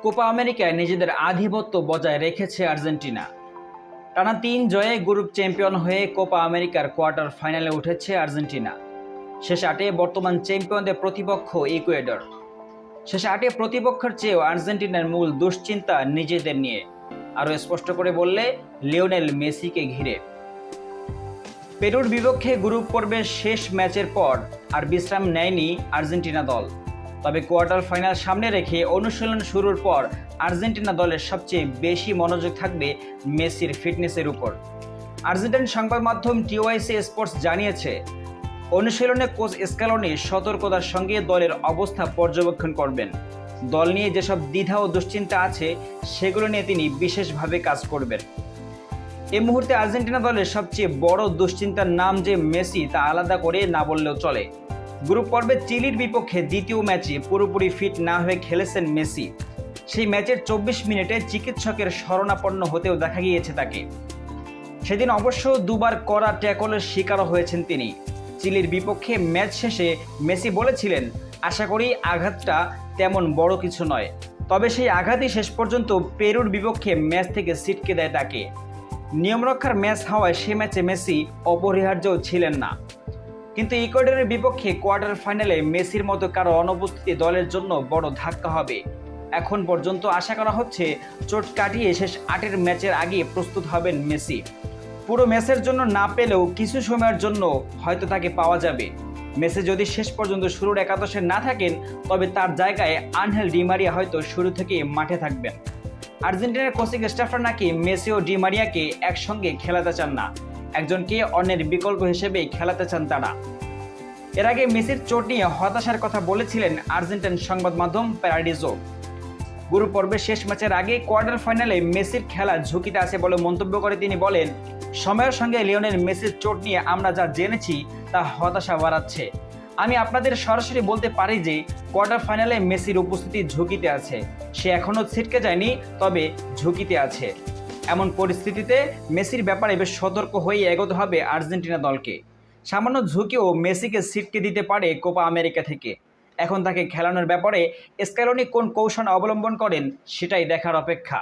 Copa আমেরিকায় নিজেদের আধিপত্য বজায় রেখেছে আর্জেন্টিনা। টানা ৩ জয়ে গ্রুপ চ্যাম্পিয়ন হয়ে কোপা আমেরিকার কোয়ার্টার ফাইনালে উঠেছে আর্জেন্টিনা। শেষ ৮-এ বর্তমান চ্যাম্পিয়নদের প্রতিপক্ষ ইকুয়েডর। শেষ ৮-এ প্রতিপক্ষের চেয়েও আর্জেন্টিনার মূল দুশ্চিন্তা নিজেদের নিয়ে, আরও স্পষ্ট করে বললে লিওনেল মেসিকে ঘিরে। পেরুর বিপক্ষে গ্রুপ পর্বের শেষ ম্যাচের পর আর বিশ্রাম নেয়নি আর্জেন্টিনা দল। তবে কোয়ার্টার ফাইনাল সামনে রেখে অনুশীলন শুরুর পর আর্জেন্টিনা দলের সবচেয়ে বেশি মনোযোগ থাকবে মেসির ফিটনেসের উপর। আর্জেন্টাইন সংবাদ মাধ্যম টিওয়াইসি স্পোর্টস জানিয়েছে, অনুশীলনে কোচ স্ক্যালোনি সতর্কতার সঙ্গে দলের অবস্থা পর্যবেক্ষণ করবেন। দল নিয়ে যেসব দ্বিধা ও দুশ্চিন্তা আছে সেগুলো নিয়ে তিনি বিশেষভাবে কাজ করবেন। এই মুহূর্তে আর্জেন্টিনা দলের সবচেয়ে বড় দুশ্চিন্তার নাম যে মেসি, তা আলাদা করে না বললেও চলে। গ্রুপ পর্বে চিলির বিপক্ষে দ্বিতীয় ম্যাচে পুরোপুরি ফিট না হয়ে খেলেছেন মেসি। সেই ম্যাচের ২৪ মিনিটে চিকিৎসকের শরণাপন্ন হতেও দেখা গিয়েছে তাকে। সেদিন অবশ্য দুবার কড়া ট্যাকলের শিকারও হয়েছেন তিনি। চিলির বিপক্ষে ম্যাচ শেষে মেসি বলেছিলেন, আশা করি আঘাতটা তেমন বড় কিছু নয়। তবে সেই আঘাতই শেষ পর্যন্ত পেরুর বিপক্ষে ম্যাচ থেকে ছিটকে দেয় তাকে। নিয়মরক্ষার ম্যাচ হওয়ায় সে ম্যাচে মেসি অপরিহার্যও ছিলেন না। কিন্তু ইকুয়েডরের বিপক্ষে কোয়ার্টার ফাইনালে মেসির মতো কারো অনুপস্থিতি দলের জন্য বড় ধাক্কা হবে। এখন পর্যন্ত আশা করা হচ্ছে চোট কাটিয়ে শেষ ৮-এর ম্যাচের আগে প্রস্তুত হবেন মেসি। পুরো ম্যাচের জন্য না পেলেও কিছু সময়ের জন্য হয়তো তাকে পাওয়া যাবে। মেসি যদি শেষ পর্যন্ত শুরুর একাদশে না থাকেন, তবে তার জায়গায় আনহেল ডি মারিয়া হয়তো শুরু থেকেই মাঠে থাকবেন। আর্জেন্টিনার কোচিং স্টাফরা নাকি মেসি ও ডি মারিয়াকে একসঙ্গে খেলাতে চান না, একজনকে অন্যের বিকল্প হিসেবে খেলাতে চান তারা। এর আগে মেসির চোট নিয়ে হতাশার কথা বলেছিলেন আর্জেন্টাইন সংবাদ মাধ্যম প্যারাডিজো। গ্রুপ পর্বের শেষ ম্যাচের আগে কোয়ার্টার ফাইনালে মেসির খেলা ঝুঁকিতে আছে বলে মন্তব্য করে তিনি বলেন, সময়ের সঙ্গে লিওনেল মেসির চোট নিয়ে আমরা যা জেনেছি তা হতাশা বাড়াচ্ছে। আমি আপনাদের সরাসরি বলতে পারি যে কোয়ার্টার ফাইনালে মেসির উপস্থিতি ঝুঁকিতে আছে। সে এখনও ছিটকে যায়নি, তবে ঝুঁকিতে আছে। এমন পরিস্থিতিতে মেসির ব্যাপারে বেশ সতর্ক হয়ে এগোতে হবে আর্জেন্টিনা দলকে। সামান্য ঝুঁকিও মেসিকে ছিটকে দিতে পারে কোপা আমেরিকা থেকে। এখন তাকে খেলানোর ব্যাপারে স্ক্যালোনি কোন কৌশল অবলম্বন করেন সেটাই দেখার অপেক্ষা।